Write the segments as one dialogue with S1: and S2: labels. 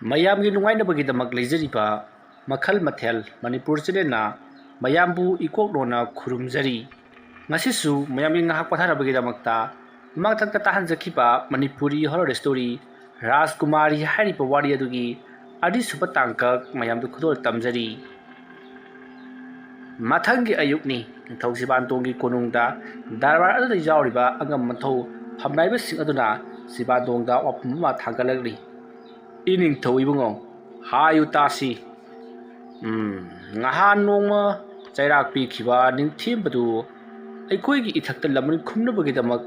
S1: ꯃꯌꯥꯝꯒꯤ ꯅꯨꯡꯉꯥꯏꯅꯕꯒꯤꯗꯃꯛ ꯂꯩꯖꯔꯤꯕ ꯃꯈꯜ ꯃꯊꯦꯜ ꯃꯅꯤꯄꯨꯔ ꯆꯦꯅꯦꯜꯅ ꯃꯌꯥꯝꯕꯨ ꯏꯀꯣꯛꯂꯣꯟꯅ ꯈꯨꯔꯨꯝꯖꯔꯤ꯫ ꯉꯁꯤꯁꯨ ꯃꯌꯥꯝꯒꯤ ꯉꯥꯏꯍꯥꯛ ꯄꯣꯊꯥꯅꯕꯒꯤꯗꯃꯛꯇ ꯃꯃꯥꯡꯊꯛꯇ ꯇꯥꯍꯟꯖꯈꯤꯕ ꯃꯅꯤꯄꯨꯔꯤ ꯍꯣꯔꯔ ꯁ꯭ꯇꯣꯔꯤ ꯔꯥꯖꯀꯨꯃꯥꯔꯤ ꯍꯥꯏꯔꯤꯕ ꯋꯥꯔꯤ ꯑꯗꯨꯒꯤ ꯑꯅꯤꯁꯨꯕ ꯇꯥꯡꯀꯛ ꯃꯌꯥꯝꯗ ꯈꯨꯗꯣꯜ ꯇꯝꯖꯔꯤ꯫ ꯃꯊꯪꯒꯤ ꯑꯌꯨꯛꯅꯤ ꯅꯤꯡꯊꯧ ꯁꯤꯕꯥꯟꯇꯣꯡꯒꯤ ꯀꯣꯅꯨꯡꯗ ꯗꯔꯕꯥꯔ ꯑꯗꯨꯗ ꯌꯥꯎꯔꯤꯕ ꯑꯉꯝ ꯃꯊꯧ ꯐꯝꯅꯥꯏꯕꯁꯤꯡ ꯑꯗꯨꯅ ꯁꯤꯕꯥꯟꯇꯣꯡꯗ ꯋꯥꯐꯝ ꯑꯃ ꯊꯥꯡꯒꯠꯂꯛꯂꯤ꯫ ꯏꯅꯤꯡꯊꯧ ꯏꯕꯨꯡꯉꯣ, ꯍꯥꯏꯌꯨ ꯇꯥꯁꯤ꯫ ꯉꯍꯥꯟ ꯅꯣꯡꯃ ꯆꯩꯔꯥꯛ ꯄꯤꯈꯤꯕ ꯅꯤꯡꯊꯦꯝꯕꯗꯨ ꯑꯩꯈꯣꯏꯒꯤ ꯏꯊꯛꯇ ꯂꯃꯟ ꯈꯨꯝꯅꯕꯒꯤꯗꯃꯛ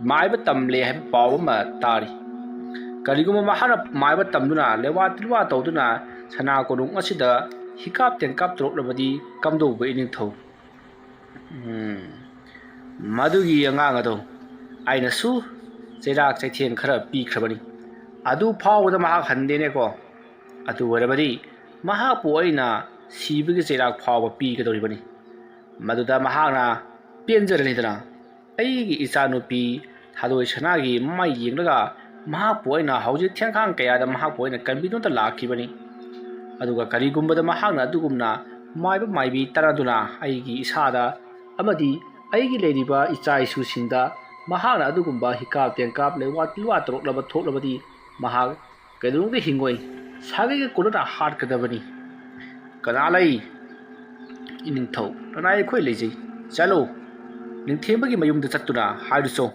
S1: ꯃꯥꯏꯕ ꯇꯝꯂꯦ ꯍꯥꯏꯕ ꯄꯥꯎ ꯑꯃ ꯇꯥꯔꯤ꯫ ꯀꯔꯤꯒꯨꯝꯕ ꯃꯍꯥꯛꯅ ꯃꯥꯏꯕ ꯇꯝꯗꯨꯅ ꯂꯦꯋꯥ ꯇꯤꯜꯋꯥ ꯇꯧꯗꯨꯅ ꯁꯅꯥ ꯀꯣꯅꯨꯡ ꯑꯁꯤꯗ ꯍꯤꯀꯥꯞ ꯇꯦꯡꯀꯥꯞ ꯇꯧꯔꯛꯂꯕꯗꯤ ꯀꯝꯗꯧꯕ ꯏꯅꯤꯡꯊꯧ? ꯃꯗꯨꯒꯤ ꯑꯉꯥꯡ ꯑꯗꯣ ꯑꯩꯅꯁꯨ ꯆꯩꯔꯥꯛ ꯆꯩꯊꯦꯡ ꯈꯔ ꯄꯤꯈ꯭ꯔꯕꯅꯤ꯫ ꯑꯗꯨ ꯐꯥꯎꯕꯗ ꯃꯍꯥꯛ ꯍꯟꯗꯦꯅꯦꯀꯣ꯫ ꯑꯗꯨ ꯑꯣꯏꯔꯕꯗꯤ ꯃꯍꯥꯛꯄꯨ ꯑꯩꯅ ꯁꯤꯕꯒꯤ ꯆꯩꯔꯥꯛ ꯐꯥꯎꯕ ꯄꯤꯒꯗꯧꯔꯤꯕꯅꯤ꯫ ꯃꯗꯨꯗ ꯃꯍꯥꯛꯅ ꯄꯦꯟꯖꯔꯅꯤꯗꯅ꯫ ꯑꯩꯒꯤ ꯏꯆꯥꯅꯨꯄꯤ ꯊꯥꯗꯣꯏ ꯁꯅꯥꯒꯤ ꯃꯃꯥꯏ ꯌꯦꯡꯂꯒ ꯃꯍꯥꯛꯄꯨ ꯑꯩꯅ ꯍꯧꯖꯤꯛ ꯊꯦꯡꯈꯥꯡ ꯀꯌꯥꯗ ꯃꯍꯥꯛꯄꯨ ꯑꯩꯅ ꯀꯟꯕꯤꯗꯨꯅꯇ ꯂꯥꯛꯈꯤꯕꯅꯤ꯫ ꯑꯗꯨꯒ ꯀꯔꯤꯒꯨꯝꯕꯗ ꯃꯍꯥꯛꯅ ꯑꯗꯨꯒꯨꯝꯅ ꯃꯥꯏꯕ ꯃꯥꯏꯕꯤ ꯇꯥꯟꯅꯗꯨꯅ ꯑꯩꯒꯤ ꯏꯁꯥꯗ ꯑꯃꯗꯤ ꯑꯩꯒꯤ ꯂꯩꯔꯤꯕ ꯏꯆꯥ ꯏꯁꯨꯁꯤꯡꯗ ꯃꯍꯥꯛꯅ ꯑꯗꯨꯒꯨꯝꯕ ꯍꯤꯀꯥꯞ ꯇꯦꯡꯀꯥꯞ ꯂꯩꯋꯥ ꯇꯤꯜꯋꯥ ꯇꯧꯔꯛꯂꯕ ꯊꯣꯛꯂꯕꯗꯤ ꯃꯍꯥꯛ ꯀꯩꯗꯧꯅꯨꯡꯗ ꯍꯤꯡꯉꯣꯏ, ꯁꯥꯒꯩꯒ ꯀꯣꯟꯅꯅ ꯍꯥꯠꯀꯗꯕꯅꯤ꯫ ꯀꯅꯥ ꯂꯩ? ꯏꯅꯤꯡꯊꯧ, ꯅꯅꯥꯏ ꯑꯩꯈꯣꯏ ꯂꯩꯖꯩ꯫ ꯆꯠꯂꯨ, ꯅꯤꯡꯊꯦꯝꯕꯒꯤ ꯃꯌꯨꯝꯗ ꯆꯠꯇꯨꯅ ꯍꯥꯏꯔꯨꯆꯣ,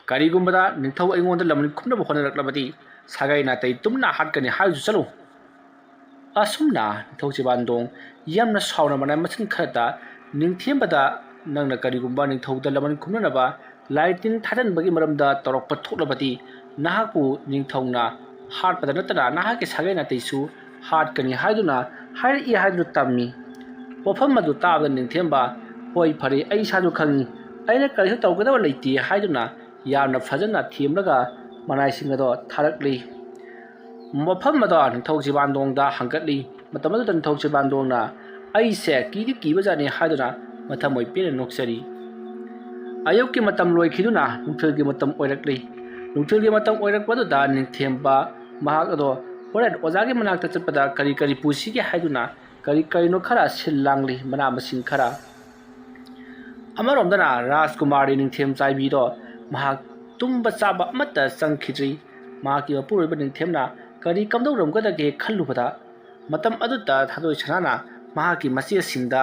S1: ꯀꯔꯤꯒꯨꯝꯕꯗ ꯅꯤꯡꯊꯧ ꯑꯩꯉꯣꯟꯗ ꯂꯃꯟ ꯈꯨꯝꯅꯕ ꯍꯣꯠꯅꯔꯛꯂꯕꯗꯤ ꯁꯥꯒꯩ ꯅꯥꯇꯩ ꯇꯨꯝꯅ ꯍꯥꯠꯀꯅꯤ ꯍꯥꯏꯔꯨꯆꯣ, ꯆꯠꯂꯨ꯫ ꯑꯁꯨꯝꯅ ꯅꯤꯡꯊꯧ ꯁꯤꯕꯥꯟꯇꯣꯡ ꯌꯥꯝꯅ ꯁꯥꯎꯅ ꯃꯅꯥꯏ ꯃꯁꯤꯟ ꯈꯔꯇ ꯅꯤꯡꯊꯦꯝꯕꯗ ꯅꯪꯅ ꯀꯔꯤꯒꯨꯝꯕ ꯅꯤꯡꯊꯧꯗ ꯂꯃꯟ ꯈꯨꯝꯅꯅꯕ ꯂꯥꯏ ꯇꯤꯟ ꯊꯥꯖꯟꯕꯒꯤ ꯃꯔꯝꯗ ꯇꯧꯔꯛꯄ ꯊꯣꯛꯂꯕꯗꯤ ꯅꯍꯥꯛꯄꯨ ꯅꯤꯡꯊꯧꯅ ꯍꯥꯠꯄꯗ ꯅꯠꯇꯅ ꯅꯍꯥꯛꯀꯤ ꯁꯥꯒꯩ ꯅꯥꯇꯩꯁꯨ ꯍꯥꯠꯀꯅꯤ ꯍꯥꯏꯗꯨꯅ ꯍꯥꯏꯔꯛꯏ ꯍꯥꯏꯗꯨꯅ ꯇꯝꯃꯤ꯫ ꯋꯥꯐꯝ ꯑꯗꯨ ꯇꯥꯕꯗ ꯅꯤꯡꯊꯦꯝꯕ, ꯍꯣꯏ ꯐꯔꯦ, ꯑꯩ ꯏꯁꯥꯁꯨ ꯈꯪꯉꯤ, ꯑꯩꯅ ꯀꯔꯤꯁꯨ ꯇꯧꯒꯗꯕ ꯂꯩꯇꯦ ꯍꯥꯏꯗꯨꯅ ꯌꯥꯝꯅ ꯐꯖꯅ ꯊꯦꯝꯂꯒ ꯃꯅꯥꯏꯁꯤꯡ ꯑꯗꯣ ꯊꯥꯔꯛꯂꯤ꯫ ꯃꯐꯝ ꯑꯗꯣ ꯅꯤꯡꯊꯧ ꯁꯤꯕꯥꯟꯇꯣꯡꯗ ꯍꯪꯒꯠꯂꯤ꯫ ꯃꯇꯝ ꯑꯗꯨꯗ ꯅꯤꯡꯊꯧ ꯁꯤꯕꯥꯟꯇꯣꯡꯅ ꯑꯩꯁꯦ ꯀꯤꯗꯤ ꯀꯤꯕꯖꯥꯠꯅꯤ ꯍꯥꯏꯗꯨꯅ ꯃꯊꯃꯣꯏ ꯄꯦꯟꯅ ꯅꯣꯛꯆꯔꯤ꯫ ꯑꯌꯨꯛꯀꯤ ꯃꯇꯝ ꯂꯣꯏꯈꯤꯗꯨꯅ ꯅꯨꯡꯊꯤꯜꯒꯤ ꯃꯇꯝ ꯑꯣꯏꯔꯛꯂꯤ꯫ ꯅꯨꯡꯊꯤꯜꯒꯤ ꯃꯇꯝ ꯑꯣꯏꯔꯛꯄꯗꯨꯗ ꯅꯤꯡꯊꯦꯝꯕ ꯃꯍꯥꯛ ꯑꯗꯣ ꯍꯣꯔꯦꯟ ꯑꯣꯖꯥꯒꯤ ꯃꯅꯥꯛꯇ ꯆꯠꯄꯗ ꯀꯔꯤ ꯀꯔꯤ ꯄꯨꯁꯤꯒꯦ ꯍꯥꯏꯗꯨꯅ ꯀꯔꯤ ꯀꯔꯤꯅꯣ ꯈꯔ ꯁꯤꯜ ꯂꯥꯡꯂꯤ, ꯃꯅꯥ ꯃꯁꯤꯡ ꯈꯔ꯫ ꯑꯃꯔꯣꯝꯗꯅ ꯔꯥꯖꯀꯨꯃꯥꯔꯤ ꯅꯤꯡꯊꯦꯝꯆꯥꯏꯕꯤꯗꯣ ꯃꯍꯥꯛ ꯇꯨꯝꯕ ꯆꯥꯕ ꯑꯃꯠꯇ ꯆꯪꯈꯤꯗ꯭ꯔꯤ꯫ ꯃꯍꯥꯛꯀꯤ ꯃꯄꯨꯔꯣꯏꯕ ꯅꯤꯡꯊꯦꯝꯅ ꯀꯔꯤ ꯀꯝꯗꯧꯔꯝꯒꯗꯒꯦ ꯈꯜꯂꯨꯕꯗ ꯃꯇꯝ ꯑꯗꯨꯗ ꯊꯥꯗꯣꯏ ꯁꯅꯥꯅ ꯃꯍꯥꯛꯀꯤ ꯃꯆꯦꯁꯤꯡꯗ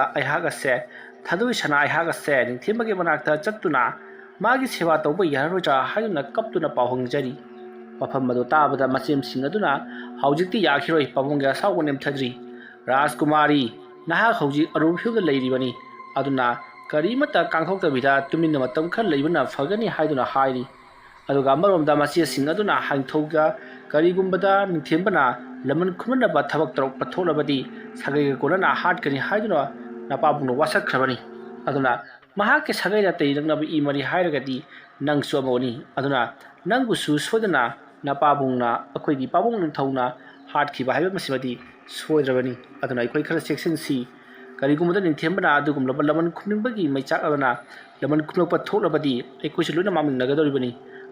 S1: ꯊꯥꯗꯣꯏ ꯁꯅꯥ ꯑꯩꯍꯥꯛ ꯑꯁꯦ ꯅꯤꯡꯊꯦꯝꯕꯒꯤ ꯃꯅꯥꯛꯇ ꯆꯠꯇꯨꯅ ꯃꯥꯒꯤ ꯁꯦꯕꯥ ꯇꯧꯕ ꯌꯥꯔꯔꯣꯏꯗ꯭ꯔꯥ ꯍꯥꯏꯗꯨꯅ ꯀꯞꯇꯨꯅ ꯄꯥꯎ ꯍꯪꯖꯔꯤ꯫ ꯋꯥꯐꯝ ꯑꯗꯨ ꯇꯥꯕꯗ ꯃꯆꯦꯝꯁꯤꯡ ꯑꯗꯨꯅ ꯍꯧꯖꯤꯛꯇꯤ ꯌꯥꯈꯤꯔꯣꯏ, ꯄꯥꯕꯨꯡꯒꯤ ꯑꯁꯥꯎꯕ ꯅꯦꯝꯊꯗ꯭ꯔꯤ꯫ ꯔꯥꯖꯀꯨꯃꯥꯔꯤ, ꯅꯍꯥꯛ ꯍꯧꯖꯤꯛ ꯑꯔꯨꯕ ꯐꯤꯕꯝꯗ ꯂꯩꯔꯤꯕꯅꯤ, ꯑꯗꯨꯅ ꯀꯔꯤꯃꯠꯇ ꯀꯥꯡꯊꯣꯛꯇꯕꯤꯗ ꯇꯨꯃꯤꯟꯅ ꯃꯇꯝ ꯈꯔ ꯂꯩꯕꯅ ꯐꯒꯅꯤ ꯍꯥꯏꯗꯨꯅ ꯍꯥꯏꯔꯤ꯫ ꯑꯗꯨꯒ ꯑꯃꯔꯣꯝꯗ ꯃꯆꯦꯁꯤꯡ ꯑꯗꯨꯅ ꯅꯤꯡꯊꯧꯒ ꯀꯔꯤꯒꯨꯝꯕꯗ ꯅꯤꯡꯊꯦꯝꯕꯅ ꯂꯃꯟ ꯈꯨꯝꯅꯅꯕ ꯊꯕꯛ ꯇꯧꯔꯛꯄ ꯊꯣꯛꯂꯕꯗꯤ ꯁꯥꯒꯩꯒ ꯀꯣꯟꯅꯅ ꯍꯥꯠꯀꯅꯤ ꯍꯥꯏꯗꯨꯅ ꯅꯄꯥꯕꯨꯡꯅ ꯋꯥꯁꯛꯈ꯭ꯔꯕꯅꯤ꯫ ꯑꯗꯨꯅ ꯃꯍꯥꯛꯀꯤ ꯁꯥꯒꯩ ꯅꯥꯇꯩ ꯅꯛꯅꯕ ꯏ ꯃꯔꯤ ꯍꯥꯏꯔꯒꯗꯤ ꯅꯪꯁꯨ ꯑꯃꯅꯤ꯫ ꯑꯗꯨꯅ ꯅꯪꯕꯨꯁꯨ ꯁꯣꯏꯗꯅ ꯅꯄꯥꯕꯨꯡꯅ ꯑꯩꯈꯣꯏꯒꯤ ꯄꯥꯕꯨꯡ ꯅꯤꯡꯊꯧꯅ ꯍꯥꯠꯈꯤꯕ ꯍꯥꯏꯕꯃꯁꯤꯃꯗꯤ ꯁꯣꯏꯗ꯭ꯔꯕꯅꯤ꯫ ꯑꯗꯨꯅ ꯑꯩꯈꯣই ꯈꯔ ꯆꯦꯛꯁꯤꯟꯁꯤ꯫ ꯀꯔꯤꯒꯨꯝꯕꯗ ꯅꯤꯡꯊꯦꯝꯕꯅ ꯑꯗꯨꯒꯨꯝꯂꯕ ꯂꯃꯟ ꯈꯨꯝꯅꯤꯡꯕꯒꯤ ꯃꯩꯆꯥꯛ ꯑꯃꯅ ꯂꯃꯟ ꯈꯨꯝꯂꯛꯄ ꯊꯣꯛꯂꯕꯗꯤ ꯑꯩꯈꯣꯏꯁꯨ ꯂꯣꯏꯅ ꯃꯥꯡꯃꯤꯟꯅꯒꯗꯧꯔꯤꯕꯅꯤ꯫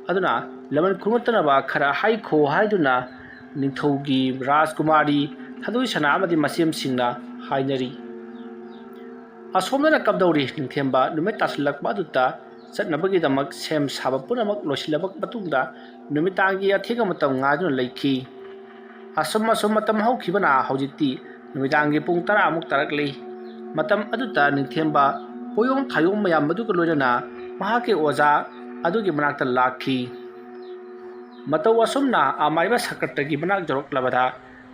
S1: ꯑꯗꯨꯅ ꯂꯃꯟ ꯈꯨꯝꯂꯛꯇꯅꯕ ꯈꯔ ꯍꯥꯏꯈꯣ ꯍꯥꯏꯗꯨꯅ ꯅꯤꯡꯊꯧꯒꯤ ꯔꯥꯖꯀꯨꯃꯥꯔꯤ ꯊꯥꯗꯣꯏ ꯁꯅꯥ ꯑꯃꯗꯤ ꯃꯆꯦꯝꯁꯤꯡꯅ ꯍꯥꯏꯅꯔꯤ꯫ ꯑꯁꯣꯝꯗꯅ ꯀꯝꯗꯧꯔꯤ? ꯅꯤꯡꯊꯦꯝꯕ ꯅꯨꯃꯤꯠ ꯇꯥꯁꯤꯜꯂꯛꯄ ꯑꯗꯨꯗ ꯆꯠꯅꯕꯒꯤꯗꯃꯛ ꯁꯦꯝ ꯁꯥꯕ ꯄꯨꯝꯅꯃꯛ ꯂꯣꯏꯁꯤꯜꯂꯕ ꯃꯇꯨꯡꯗ ꯅꯨꯃꯤꯗꯥꯡꯒꯤ ꯑꯊꯦꯡꯕ ꯃꯇꯝ ꯉꯥꯏꯗꯨꯅ ꯂꯩꯈꯤ꯫ ꯑꯁꯨꯝ ꯃꯇꯝ ꯍꯧꯈꯤꯕꯅ ꯍꯧꯖꯤꯛꯇꯤ ꯅꯨꯃꯤꯗꯥꯡꯒꯤ ꯄꯨꯡ 10 ꯇꯥꯔꯛꯂꯤ꯫ ꯃꯇꯝ ꯑꯗꯨꯗ ꯅꯤꯡꯊꯦꯝꯕ ꯄꯣꯌꯣꯡ ꯊꯥꯌꯣꯡ ꯃꯌꯥꯝ ꯑꯗꯨꯒ ꯂꯣꯏꯅꯅ ꯃꯍꯥꯛꯀꯤ ꯑꯣꯖꯥ ꯑꯗꯨꯒꯤ ꯃꯅꯥꯛꯇ ꯂꯥꯛꯈꯤ꯫ ꯃꯇꯧ ꯑꯁꯨꯝꯅ ꯑꯃꯥꯏꯕ ꯁꯀ꯭ꯔꯇꯒꯤ ꯃꯅꯥꯛ ꯌꯧꯔꯛꯂꯕꯗ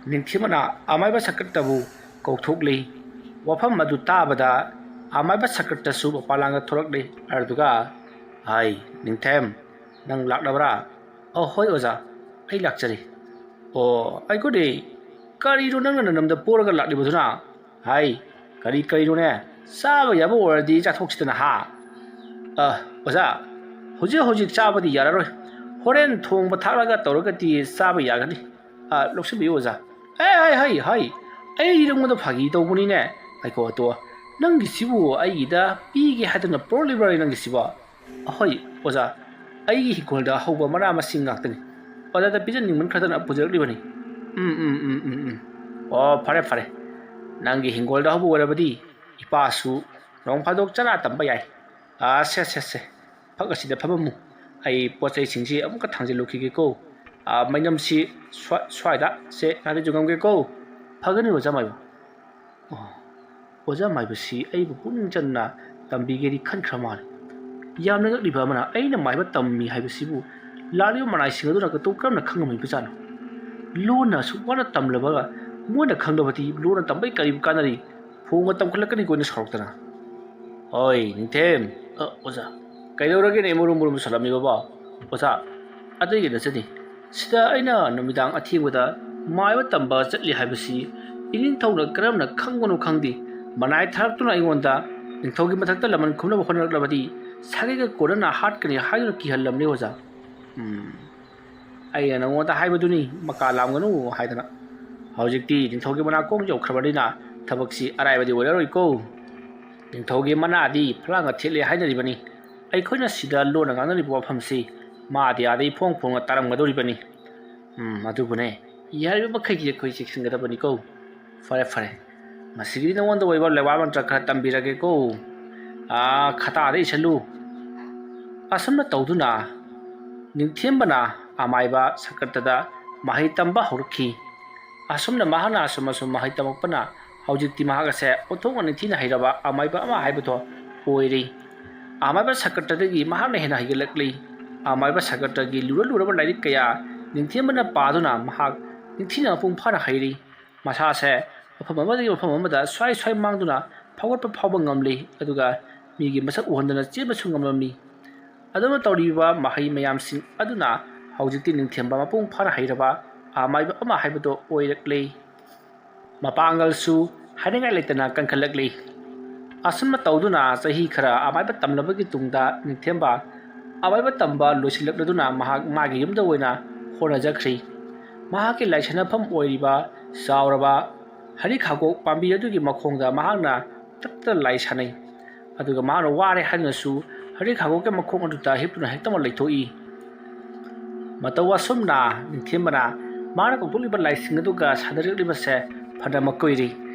S1: ꯅꯤꯡꯊꯦꯝꯕꯅ ꯑꯃꯥꯏꯕ ꯁꯀ꯭ꯔꯇꯕꯨ ꯀꯧꯊꯣꯛꯂꯤ꯫ ꯋꯥꯐꯝ ꯑꯗꯨ ꯇꯥꯕꯗ ꯑꯃꯥꯏꯕ ꯁꯀ꯭ꯔꯇꯁꯨ ꯃꯄꯥꯟꯂꯥꯡꯗ ꯊꯣꯔꯛꯂꯤ꯫ ꯑꯗꯨꯒ ꯍꯥꯏ ꯅꯤꯡꯊꯦꯝ, ꯅꯪ ꯂꯥꯛꯂꯕ꯭ꯔꯥ? ꯍꯣꯏ ꯑꯣꯖꯥ, ꯑꯩ ꯂꯥꯛꯆꯔꯤ꯫ ꯑꯩꯈꯣꯏꯗꯤ ꯀꯔꯤꯅꯣ ꯅꯪꯅ ꯅꯅꯝꯗ ꯄꯣꯔꯒ ꯂꯥꯛꯂꯤꯕꯗꯨꯅ? ꯍꯥꯏ, ꯀꯔꯤꯅꯣꯅꯦ? ꯆꯥꯕ ꯌꯥꯕ ꯑꯣꯏꯔꯗꯤ ꯆꯥꯊꯣꯛꯁꯤꯗꯅ ꯍꯥ? ꯑꯣꯖꯥ, ꯍꯧꯖꯤꯛ ꯆꯥꯕꯗꯤ ꯌꯥꯔꯔꯣꯏ, ꯍꯣꯔꯦꯟ ꯊꯣꯡꯕ ꯊꯥꯛꯂꯒ ꯇꯧꯔꯒꯗꯤ ꯆꯥꯕ ꯌꯥꯒꯅꯤ꯫ ꯂꯧꯁꯤꯟꯕꯤꯌꯨ ꯑꯣꯖꯥ꯫ ꯍꯩ, ꯑꯩ ꯅꯪꯉꯣꯟꯗ ꯐꯥꯒꯤ ꯇꯧꯕꯅꯤꯅꯦ꯫ ꯉꯥꯏꯈꯣ, ꯅꯪꯒꯤꯁꯤꯕꯨ ꯑꯩꯒꯤꯗ ꯄꯤꯒꯦ ꯍꯥꯏꯗꯅ ꯄꯣꯔꯛꯂꯤꯕ꯭ꯔꯥ ꯅꯪꯒꯤꯁꯤꯕꯣ? ꯍꯣꯏ ꯑꯣꯖꯥ, ꯑꯩꯒꯤ ꯍꯤꯡꯒꯣꯜꯗ ꯍꯧꯕ ꯃꯅꯥ ꯃꯁꯤꯡ ꯉꯥꯛꯇꯅꯤ, ꯑꯣꯖꯥꯗ ꯄꯤꯖꯅꯤꯡꯃꯟꯈ꯭ꯔꯗꯅ ꯄꯨꯖꯔꯛꯂꯤꯕꯅꯤ꯫ ꯑꯣ ꯐꯔꯦ ꯐꯔꯦ ꯅꯪꯒꯤ ꯍꯤꯡꯒꯣꯜꯗ ꯍꯧꯕ ꯑꯣꯏꯔꯕꯗꯤ ꯏꯄꯥꯁꯨ ꯅꯣꯡ ꯐꯥꯗꯣꯛ ꯆꯔꯥ ꯇꯝꯕ ꯌꯥꯏ ꯁꯦ ꯐꯛ ꯑꯁꯤꯗ ꯐꯝꯃꯝꯃꯨ ꯑꯩ ꯄꯣꯠ ꯆꯩꯁꯤꯡꯁꯤ ꯑꯃꯨꯛꯀ ꯊꯥꯡꯖꯤꯜꯂꯨꯈꯤꯒꯦꯀꯣ ꯃꯩꯅꯝꯁꯤ ꯁ꯭ꯋꯥꯏꯗ ꯁꯦ ꯉꯥꯛꯇ ꯌꯨꯡꯉꯝꯒꯦꯀꯣ ꯐꯒꯅꯤ ꯑꯣꯖꯥ ꯃꯥꯏꯕ ꯑꯣ ꯑꯣꯖꯥ ꯃꯥꯏꯕꯁꯤ ꯑꯩꯕꯨ ꯄꯨꯛꯅꯤꯡ ꯆꯟꯅ ꯇꯝꯕꯤꯒꯦꯗꯤ ꯈꯟꯈ꯭ꯔ ꯃꯥꯜꯂꯦ ꯌꯥꯝꯅ ꯉꯛꯂꯤꯕ ꯑꯃꯅ ꯑꯩꯅ ꯃꯥꯏꯕ ꯇꯝꯃꯤ ꯍꯥꯏꯕꯁꯤꯕꯨ ꯂꯥꯛꯂꯤꯕ ꯃꯅꯥꯏꯁꯤꯡ ꯑꯗꯨꯅ ꯀꯇꯧ ꯀꯔꯝꯅ ꯈꯪꯉꯝꯃꯤꯕꯖꯥꯠꯅꯣ ꯂꯣꯟꯅ ꯑꯁꯨꯛ ꯋꯥꯅ ꯇꯝꯂꯕꯒ ꯃꯣꯏꯅ ꯈꯪꯗꯕꯗꯤ ꯂꯣꯟꯅ ꯇꯝꯕꯩ ꯀꯔꯤꯕꯨ ꯀꯥꯟꯅꯔꯤ ꯐꯣꯡꯅ ꯇꯝꯈꯠꯂꯛꯀꯅꯤ ꯀꯣꯏꯅ ꯁꯥꯎꯔꯛꯇꯅ ꯍꯣꯏ ꯅꯤꯡꯊꯦꯝ ꯑꯣꯖꯥ ꯀꯩꯗꯧꯔꯒꯦꯅꯦ ꯃꯨꯔꯨꯝ ꯁꯜꯂꯝꯃꯤꯕꯕꯣ ꯑꯣꯖꯥ ꯑꯇꯩꯒꯤ ꯅꯠꯆꯗꯦ ꯁꯤꯗ ꯑꯩꯅ ꯅꯨꯃꯤꯗꯥꯡ ꯑꯊꯦꯡꯕꯗ ꯃꯥꯏꯕ ꯇꯝꯕ ꯆꯠꯂꯤ ꯍꯥꯏꯕꯁꯤ ꯏꯅꯤꯡꯊꯧꯅ ꯀꯔꯝꯅ ꯈꯪꯕꯅꯣ ꯈꯪꯗꯦ ꯃꯅꯥꯏ ꯊꯥꯔꯛꯇꯨꯅ ꯑꯩꯉꯣꯟꯗ ꯅꯤꯡꯊꯧꯒꯤ ꯃꯊꯛꯇ ꯂꯃꯟ ꯈꯨꯝꯅꯕ ꯍꯣꯠꯅꯔꯛꯂꯕꯗꯤ ꯁꯥꯒꯩꯒ ꯀꯣꯟꯅꯅ ꯍꯥꯠꯀꯅꯤ ꯍꯥꯏꯗꯨꯅ ꯀꯤꯍꯜꯂꯝꯅꯤ ꯑꯣꯖꯥ ꯑꯩꯅ ꯅꯉꯣꯟꯗ ꯍꯥꯏꯕꯗꯨꯅꯤ ꯃꯀꯥ ꯂꯥꯝꯒꯅꯨ ꯍꯥꯏꯗꯅ ꯍꯧꯖꯤꯛꯇꯤ ꯅꯤꯡꯊꯧꯒꯤ ꯃꯅꯥꯀꯣꯡ ꯌꯧꯈ꯭ꯔꯕꯅꯤ나 ꯊꯕꯛꯁꯤ ꯑꯔꯥꯏꯕꯗꯤ ꯑꯣꯏꯔꯔꯣꯏꯀꯣ ꯅꯤꯡꯊꯧꯒꯤ ꯃꯅꯥꯗꯤ ꯐꯂꯥꯡꯒ ꯊꯦꯠꯂꯦ ꯍꯥꯏꯅꯔꯤꯕꯅꯤ ꯑꯩꯈꯣꯏꯅ ꯁꯤꯗ ꯂꯣꯟꯅ ꯉꯥꯡꯅꯔꯤꯕ ꯋꯥꯐꯝꯁꯤ ꯃꯥꯗꯤ ꯑꯥꯗꯩ ꯐꯣꯡꯅ ꯇꯥꯔꯝꯒꯗꯧꯔꯤꯕꯅꯤ ꯑꯗꯨꯕꯨꯅꯦ ꯌꯥꯔꯤꯕ ꯃꯈꯩꯗꯤ ꯑꯩꯈꯣꯏ ꯆꯦꯛꯁꯤꯟꯒꯗꯕꯅꯤꯀꯣ ꯐꯔꯦ ꯃꯁꯤꯒꯤꯗꯤ ꯅꯉꯣꯟꯗ ꯑꯣꯏꯕ ꯂꯩꯋꯥ ꯃꯟꯇ꯭ꯔ ꯈꯔ ꯇꯝꯕꯤꯔꯒꯦꯀꯣ ꯈꯇꯥꯗ ꯏꯁꯜꯂꯨ ꯑꯁꯨꯝꯅ ꯇꯧꯗꯨꯅ ꯅꯤꯡꯊꯦꯝꯕꯅ ꯑꯃꯥꯏꯕ ꯁꯀꯠꯇꯗ ꯃꯍꯩ ꯇꯝꯕ ꯍꯧꯔꯛꯈꯤ ꯑꯁꯨꯝꯅ ꯃꯍꯥꯛꯅ ꯑꯁꯨꯝ ꯃꯍꯩ ꯇꯝꯃꯛꯄꯅ ꯍꯧꯖꯤꯛꯇꯤ ꯃꯍꯥꯛ ꯑꯁꯦ ꯑꯣꯟꯊꯣꯛꯅ ꯅꯤꯡꯊꯤꯅ ꯍꯩꯔꯕ ꯑꯃꯥꯏꯕ ꯑꯃ ꯍꯥꯏꯕꯗꯣ ꯑꯣꯏꯔꯤ ꯑꯃꯥꯏꯕ ꯁꯀꯠꯇꯗꯒꯤ ꯃꯍꯥꯛꯅ ꯍꯦꯟꯅ ꯍꯩꯒꯠꯂꯛꯂꯤ ꯑꯃꯥꯏꯕ ꯁꯀꯠꯇꯒꯤ ꯂꯨꯔꯕ ꯂꯥꯏꯔꯤꯛ ꯀꯌꯥ ꯅꯤꯡꯊꯦꯝꯕꯅ ꯄꯥꯗꯨꯅ ꯃꯍꯥꯛ ꯅꯤꯡꯊꯤꯅ ꯃꯄꯨꯡ ꯐꯥꯅ ꯍꯩꯔꯤ ꯃꯁꯥꯁꯦ ꯃꯐꯝ ꯑꯃꯗꯒꯤ ꯃꯐꯝ ꯑꯃꯗ ꯁ꯭ꯋꯥꯏ ꯃꯥꯡꯗꯨꯅ ꯐꯥꯎꯒꯠꯄ ꯐꯥꯎꯕ ꯉꯝꯂꯤ ꯑꯗꯨꯒ ꯃꯤꯒꯤ ꯃꯁꯛ ꯎꯍꯟꯗꯅ ꯆꯦꯟꯕꯁꯨ ꯉꯝꯂꯝꯃꯤ ꯑꯗꯨꯅ ꯇꯧꯔꯤꯕ ꯃꯍꯩ ꯃꯌꯥꯝꯁꯤꯡ ꯑꯗꯨꯅ ꯍꯧꯖꯤꯛꯇꯤ ꯅꯤꯡꯊꯦꯝꯕ ꯃꯄꯨꯡ ꯐꯥꯅ ꯍꯩꯔꯕ ꯑꯃꯥꯏꯕ ꯑꯃ ꯍꯥꯏꯕꯗꯣ ꯑꯣꯏꯔꯛꯂꯤ ꯃꯄꯥꯡꯒꯜꯁꯨ ꯍꯥꯏꯅꯤꯡꯉꯥꯏ ꯂꯩꯇꯅ ꯀꯟꯈꯠꯂꯛꯂꯤ ꯑꯁꯨꯝꯅ ꯇꯧꯗꯨꯅ ꯆꯍꯤ ꯈꯔ ꯑꯃꯥꯏꯕ ꯇꯝꯂꯕꯒꯤ ꯇꯨꯡꯗ ꯅꯤꯡꯊꯦꯝꯕ ꯑꯃꯥꯏꯕ ꯇꯝꯕ ꯂꯣꯏꯁꯤꯜꯂꯛꯂꯗꯨꯅ ꯃꯍꯥꯛ ꯃꯥꯒꯤ ꯌꯨꯝꯗ ꯑꯣꯏꯅ ꯍꯣꯠꯅꯖꯈ꯭ꯔꯤ ꯃꯍꯥꯛꯀꯤ ꯂꯥꯏꯁꯟꯅꯐꯝ ꯑꯣꯏꯔꯤꯕ ꯆꯥꯎꯔꯕ ꯍꯔꯤꯈꯥꯒꯣꯛ ꯄꯥꯝꯕꯤ ꯑꯗꯨꯒꯤ ꯃꯈꯣꯡꯗ ꯃꯍꯥꯛꯅ ꯇꯞꯇ ꯂꯥꯏ ꯁꯥꯟꯅꯩ ꯑꯗꯨꯒ ꯃꯍꯥꯛꯅ ꯋꯥꯔꯦ ꯍꯥꯏꯗꯨꯅꯁꯨ ꯍꯔꯤꯈꯥꯒꯣꯛꯀꯤ ꯃꯈꯣꯡ ꯑꯗꯨꯗ ꯍꯤꯞꯇꯨꯅ ꯍꯦꯛꯇꯃꯛ ꯂꯩꯊꯣꯛꯏ ꯃꯇꯧ ꯑꯁꯨꯝꯅ ꯅꯤꯡꯊꯦꯝꯕꯅ ꯃꯥꯅ ꯀꯧꯊꯣꯛꯂꯤꯕ ꯂꯥꯏꯁꯤꯡ ꯑꯗꯨꯒ ꯁꯥꯟꯅꯔꯛꯂꯤꯕꯁꯦ ꯐꯅꯃꯛ ꯀꯨꯏꯔꯤ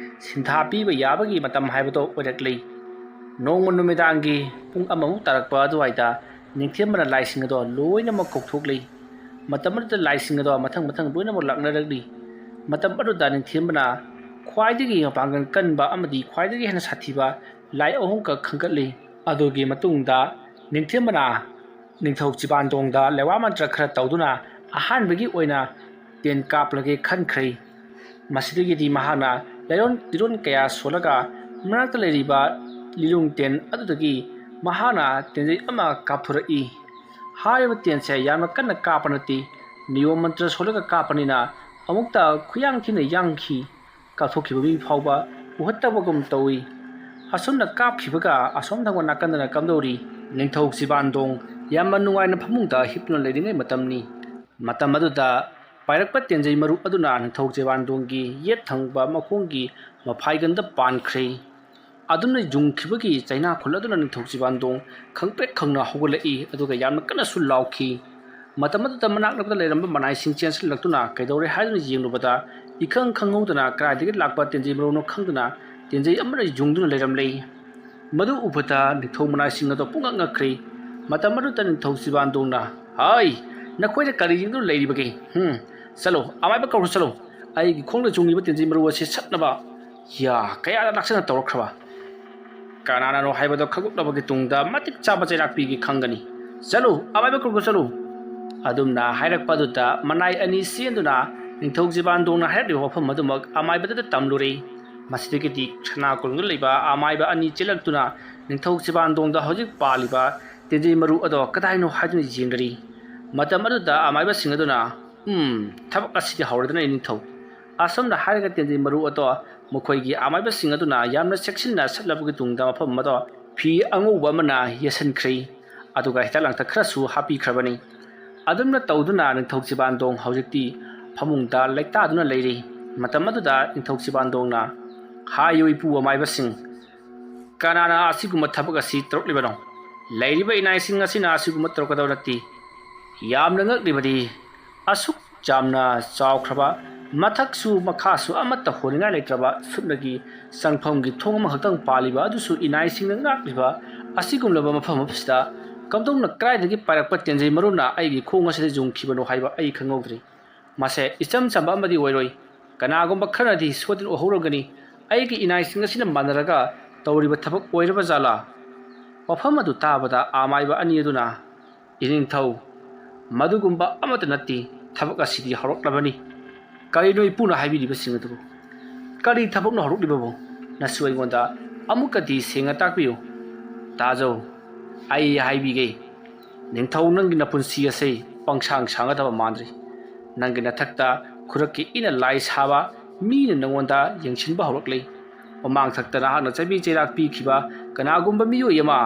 S1: ꯁꯤꯟꯊꯥ ꯄꯤꯕ ꯌꯥꯕꯒꯤ ꯃꯇꯝ ꯍꯥꯏꯕꯗꯣ ꯑꯣꯏꯔꯛꯂꯤ ꯅꯣꯡꯃ ꯅꯨꯃꯤꯗꯥꯡꯒꯤ ꯄꯨꯡ ꯑꯃꯃꯨꯛ ꯇꯥꯔꯛꯄ ꯑꯗꯨꯋꯥꯏꯗ ꯅꯤꯡꯊꯦꯝꯕꯅ ꯂꯥꯏꯁꯤꯡ ꯑꯗꯣ ꯂꯣꯏꯅꯃꯛ ꯀꯧꯊꯣꯛꯂꯤ ꯃꯇꯝ ꯑꯗꯨꯗ ꯂꯥꯏꯁꯤꯡ ꯑꯗꯣ ꯃꯊꯪ ꯂꯣꯏꯅꯃꯛ ꯂꯥꯛꯅꯔꯛꯂꯤ ꯃꯇꯝ ꯑꯗꯨꯗ ꯅꯤꯡꯊꯦꯝꯕꯅ ꯈ꯭ꯋꯥꯏꯗꯒꯤ ꯃꯄꯥꯡꯒꯜ ꯀꯟꯕ ꯑꯃꯗꯤ ꯈ꯭ꯋꯥꯏꯗꯒꯤ ꯍꯦꯟꯅ ꯁꯥꯊꯤꯕ ꯂꯥꯏ ꯑꯍꯨꯝꯈꯛ ꯈꯟꯒꯠꯂꯤ ꯑꯗꯨꯒꯤ ꯃꯇꯨꯡꯗ ꯅꯤꯡꯊꯦꯝꯕꯅ ꯅꯤꯡꯊꯧ ꯆꯤꯕꯥꯟꯗꯣꯡꯗ ꯂꯩꯋꯥ ꯃꯟꯇ꯭ꯔ ꯈꯔ ꯇꯧꯗꯨꯅ ꯑꯍꯥꯟꯕꯒꯤ ꯑꯣꯏꯅ ꯇꯦꯟ ꯀꯥꯞꯂꯒꯦ ꯈꯟꯈ꯭ꯔꯦ ꯃꯁꯤꯗꯒꯤꯗꯤ ꯃꯍꯥꯛꯅ ꯂꯩꯔꯣꯟ ꯀꯌꯥ ꯁꯣꯜꯂꯒ ꯃꯅꯥꯛꯇ ꯂꯩꯔꯤꯕ ꯂꯤꯂꯨꯡ ꯇꯦꯟ ꯑꯗꯨꯗꯒꯤ ꯃꯍꯥꯛꯅ ꯇꯦꯟꯖꯩ ꯑꯃ ꯀꯥꯞꯊꯣꯔꯛꯏ ꯍꯥꯏꯔꯤꯕ ꯇꯦꯟꯁꯦ ꯌꯥꯝꯅ ꯀꯟꯅ ꯀꯥꯞꯄ ꯅꯠꯇꯦ ꯅꯤꯌꯣꯝ ꯃꯟꯇ꯭ꯔ ꯁꯣꯜꯂꯒ ꯀꯥꯞꯄꯅꯤꯅ ꯑꯃꯨꯛꯇ ꯈꯨꯌꯥꯡ ꯊꯤꯅ ꯌꯥꯡꯈꯤ ꯀꯥꯞꯊꯣꯛꯈꯤꯕ ꯃꯤ ꯐꯥꯎꯕ ꯎꯍꯠꯇꯕꯒꯨꯝ ꯇꯧꯏ ꯑꯁꯨꯝꯅ ꯀꯥꯞꯈꯤꯕꯒ ꯑꯁꯣꯝ ꯊꯪꯕ ꯅꯥꯀꯟꯗꯅ ꯀꯝꯗꯧꯔꯤ ꯅꯤꯡꯊꯧ ꯆꯤꯕꯥꯟꯗꯣꯡ ꯌꯥꯝꯅ ꯅꯨꯡꯉꯥꯏꯅ ꯐꯃꯨꯡꯗ ꯍꯤꯞꯇꯨꯅ ꯂꯩꯔꯤꯉꯩ ꯃꯇꯝꯅꯤ ꯃꯇꯝ ꯑꯗꯨꯗ ꯄꯥꯏꯔꯛꯄ ꯇꯦꯟꯖꯩ ꯃꯔꯨ ꯑꯗꯨꯅ ꯅꯤꯡꯊꯧ ꯆꯤꯕꯥꯟꯗꯣꯡꯒꯤ ꯌꯦꯠ ꯊꯪꯕ ꯃꯈꯣꯡꯒꯤ ꯃꯐꯥꯏꯒꯟꯗ ꯄꯥꯟꯈ꯭ꯔꯦ ꯑꯗꯨꯅ ꯌꯨꯡꯈꯤꯕꯒꯤ ꯆꯩꯅꯥꯈꯨꯜ ꯑꯗꯨꯅ ꯅꯤꯡꯊꯧ ꯆꯤꯕꯥꯟꯗꯣꯡ ꯈꯪꯄ꯭ꯔꯦꯛ ꯈꯪꯅ ꯍꯧꯒꯠꯂꯛꯏ ꯑꯗꯨꯒ ꯌꯥꯝꯅ ꯀꯟꯅꯁꯨ ꯂꯥꯎꯈꯤ ꯃꯇꯝ ꯑꯗꯨꯗ ꯃꯅꯥꯛ ꯅꯛꯄꯗ ꯂꯩꯔꯝꯕ ꯃꯅꯥꯏꯁꯤꯡ ꯆꯦꯟꯁꯤꯜꯂꯛꯇꯨꯅ ꯀꯩꯗꯧꯔꯦ ꯍꯥꯏꯗꯨꯅ ꯌꯦꯡꯂꯨꯕꯗ ꯏꯈꯪ ꯈꯪꯍꯧꯗꯅ ꯀꯗꯥꯏꯗꯒꯤ ꯂꯥꯛꯄ ꯇꯦꯟꯖꯩ ꯃꯔꯨꯅꯣ ꯈꯪꯗꯨꯅ ꯇꯦꯟꯖꯩ ꯑꯃꯅ ꯌꯨꯡꯗꯨꯅ ꯂꯩꯔꯝꯂꯦ ꯃꯗꯨ ꯎꯕꯗ ꯅꯤꯡꯊꯧ ꯃꯅꯥꯏꯁꯤꯡ ꯑꯗꯣ ꯄꯨꯡꯉꯛ ꯉꯛꯈ꯭ꯔꯦ ꯃꯇꯝ ꯑꯗꯨꯗ ꯅꯤꯡꯊꯧ ꯆꯤꯕꯥꯟꯗꯣꯡꯅ ꯍꯥꯏ ꯅꯈꯣꯏꯅ ꯀꯔꯤ ꯌꯦꯡꯗꯨꯅ ꯂꯩꯔꯤꯕꯒꯦ ꯆꯠꯂꯣ ꯑꯃꯥꯏꯕ ꯀꯧꯔꯨ ꯆꯠꯂꯣ ꯑꯩꯒꯤ ꯈꯣꯡꯗ ꯆꯨꯡꯂꯤꯕ ꯇꯦꯟꯖꯩ ꯃꯔꯨ ꯑꯁꯤ ꯁꯠꯅꯕ ꯀꯌꯥꯗ ꯂꯥꯛꯁꯟꯅ ꯇꯧꯔꯛꯈ꯭ꯔꯕ ꯀꯅꯥꯅꯅꯣ ꯍꯥꯏꯕꯗꯣ ꯈꯪꯗꯣꯛꯂꯕꯒꯤ ꯇꯨꯡꯗ ꯃꯇꯤꯛ ꯆꯥꯕ ꯆꯩꯔꯥꯛ ꯄꯤꯒꯦ ꯈꯪꯒꯅꯤ ꯆꯠꯂꯨ ꯑꯃꯥꯏꯕ ꯀꯧꯔꯨ ꯆꯠꯂꯨ ꯑꯗꯨꯝꯅ ꯍꯥꯏꯔꯛꯄ ꯑꯗꯨꯗ ꯃꯅꯥꯏ ꯑꯅꯤ ꯆꯦꯟꯗꯨꯅ ꯅꯤꯡꯊꯧ ꯆꯤꯕꯥꯟꯗꯣꯡꯅ ꯍꯥꯏꯔꯛꯂꯤꯕ ꯃꯐꯝ ꯑꯗꯨꯃꯛ ꯑꯃꯥꯏꯕꯗꯨꯗ ꯇꯝꯂꯨꯔꯦ ꯃꯁꯤꯗꯒꯤꯗꯤ ꯁꯅꯥꯀꯣꯂꯨꯡꯗ ꯂꯩꯕ ꯑꯃꯥꯏꯕ ꯑꯅꯤ ꯆꯦꯜꯂꯛꯇꯨꯅ ꯅꯤꯡꯊꯧ ꯆꯤꯕꯥꯟꯗꯣꯡꯗ ꯍꯧꯖꯤꯛ ꯄꯥꯜꯂꯤꯕ ꯇꯦꯟꯖꯩ ꯃꯔꯨ ꯑꯗꯣ ꯀꯗꯥꯏꯅꯣ ꯍꯥꯏꯗꯨꯅ ꯌꯦꯡꯒꯔꯤ ꯃꯇꯝ ꯑꯗꯨꯗ ꯑꯃꯥꯏꯕꯁꯤꯡ ꯑꯗꯨꯅ ꯊꯕꯛ ꯑꯁꯤꯗꯤ ꯍꯧꯔꯗꯅ ꯅꯤꯡꯊꯧ ꯑꯁꯨꯝꯅ ꯍꯥꯏꯔꯒ ꯇꯦꯟꯖꯩ ꯃꯔꯨ ꯑꯗꯣ ꯃꯈꯣꯏꯒꯤ ꯑꯃꯥꯏꯕꯁꯤꯡ ꯑꯗꯨꯅ ꯌꯥꯝꯅ ꯆꯦꯛꯁꯤꯟꯅ ꯁꯠꯂꯕꯒꯤ ꯇꯨꯡꯗ ꯃꯐꯝ ꯑꯗꯣ ꯐꯤ ꯑꯉꯧꯕ ꯑꯃꯅ ꯌꯦꯠꯁꯤꯟꯈ꯭ꯔꯦ ꯑꯗꯨꯒ ꯍꯤꯗꯥꯛ ꯂꯥꯡꯊꯛ ꯈꯔꯁꯨ ꯍꯥꯞꯄꯤꯈ꯭ꯔꯕꯅꯤ ꯑꯗꯨꯝꯅ ꯇꯧꯗꯨꯅ ꯅꯤꯡꯊꯧ ꯆꯤꯕꯥꯟꯗꯣꯡ ꯍꯧꯖꯤꯛꯇꯤ ꯐꯃꯨꯡꯗ ꯂꯩꯇꯥꯗꯨꯅ ꯂꯩꯔꯤ ꯃꯇꯝ ꯑꯗꯨꯗ ꯅꯤꯡꯊꯧ ꯆꯤꯕꯥꯟꯗꯣꯡꯅ ꯍꯥꯏꯌꯨ ꯏꯄꯨ ꯑꯃꯥꯏꯕꯁꯤꯡ ꯀꯅꯥꯅ ꯑꯁꯤꯒꯨꯝꯕ ꯊꯕꯛ ꯑꯁꯤ ꯇꯧꯔꯛꯂꯤꯕꯅꯣ ꯂꯩꯔꯤꯕ ꯏꯅꯥꯏꯁꯤꯡ ꯑꯁꯤꯅ ꯑꯁꯤꯒꯨꯝꯕ ꯇꯧꯔꯛꯀꯗꯕ ꯅꯠꯇꯦ ꯌꯥꯝꯅ ꯉꯛꯂꯤꯕꯗꯤ ꯑꯁꯨꯛ ꯌꯥꯝꯅ ꯆꯥꯎꯈ꯭ꯔꯕ ꯃꯊꯛꯁꯨ ꯃꯈꯥꯁꯨ ꯑꯃꯠꯇ ꯍꯣꯅꯤꯡꯉꯥꯏ ꯂꯩꯇ꯭ꯔꯕ ꯁꯨꯞꯅꯒꯤ ꯆꯪꯐꯝꯒꯤ ꯊꯣꯡ ꯑꯃꯈꯛꯇꯪ ꯄꯥꯜꯂꯤꯕ ꯑꯗꯨꯁꯨ ꯏꯅꯥꯏꯁꯤꯡꯅ ꯉꯥꯛꯂꯤꯕ ꯑꯁꯤꯒꯨꯝꯂꯕ ꯃꯐꯝ ꯑꯁꯤꯗ ꯀꯝꯗꯧꯅ ꯀꯗꯥꯏꯗꯒꯤ ꯄꯥꯏꯔꯛꯄ ꯇꯦꯟꯖꯩ ꯃꯔꯨꯅ ꯑꯩꯒꯤ ꯈꯣꯡ ꯑꯁꯤꯗ ꯌꯨꯡꯈꯤꯕꯅꯣ ꯍꯥꯏꯕ ꯑꯩ ꯈꯪꯍꯧꯗ꯭ꯔꯤ ꯃꯁꯦ ꯏꯆꯝ ꯆꯝꯕ ꯑꯃꯗꯤ ꯑꯣꯏꯔꯣꯏ ꯀꯅꯥꯒꯨꯝꯕ ꯈꯔꯅꯗꯤ ꯁꯣꯏꯗꯅ ꯎꯍꯧꯔꯝꯒꯅꯤ ꯑꯩꯒꯤ ꯏꯅꯥꯏꯁꯤꯡ ꯑꯁꯤꯅ ꯃꯥꯟꯅꯔꯒ ꯇꯧꯔꯤꯕ ꯊꯕꯛ ꯑꯣꯏꯔꯕ ꯖꯥꯠꯂꯥ ꯋꯥꯐꯝ ꯑꯗꯨ ꯇꯥꯕꯗ ꯑꯃꯥꯏꯕ ꯑꯅꯤ ꯑꯗꯨꯅ ꯏꯅꯤꯡꯊꯧ ꯃꯗꯨꯒꯨꯝꯕ ꯑꯃꯠꯇ ꯅꯠꯇꯦ ꯊꯕꯛ ꯑꯁꯤꯗꯤ ꯍꯧꯔꯛꯂꯕꯅꯤ ꯀꯔꯤꯅꯣ ꯏꯄꯨꯅ ꯍꯥꯏꯕꯤꯔꯤꯕꯁꯤꯡ ꯑꯗꯨꯕꯨ ꯀꯔꯤ ꯊꯕꯛꯅꯣ ꯍꯧꯔꯛꯂꯤꯕꯕꯨ ꯅꯁꯨ ꯑꯩꯉꯣꯟꯗ ꯑꯃꯨꯛꯀꯗꯤ ꯁꯦꯡꯅ ꯇꯥꯛꯄꯤꯌꯨ ꯇꯥꯖꯧ ꯑꯩ ꯍꯥꯏꯕꯤꯒꯦ ꯅꯤꯡꯊꯧ ꯅꯪꯒꯤ ꯅꯄꯨꯟꯁꯤ ꯑꯁꯤ ꯄꯪꯁꯥꯡ ꯁꯥꯡꯒꯗꯕ ꯃꯥꯟꯗ꯭ꯔꯤ ꯅꯪꯒꯤ ꯅꯊꯛꯇ ꯈꯨꯔꯛꯀꯤ ꯏꯅ ꯂꯥꯏ ꯁꯥꯕ ꯃꯤꯅ ꯅꯪꯉꯣꯟꯗ ꯌꯦꯡꯁꯤꯟꯕ ꯍꯧꯔꯛꯂꯤ ꯃꯃꯥꯡ ꯊꯛꯇ ꯅꯍꯥꯛꯅ ꯆꯩꯕꯤ ꯆꯩꯔꯥꯛ ꯄꯤꯈꯤꯕ ꯀꯅꯥꯒꯨꯝꯕ ꯃꯤꯑꯣꯏ ꯑꯃ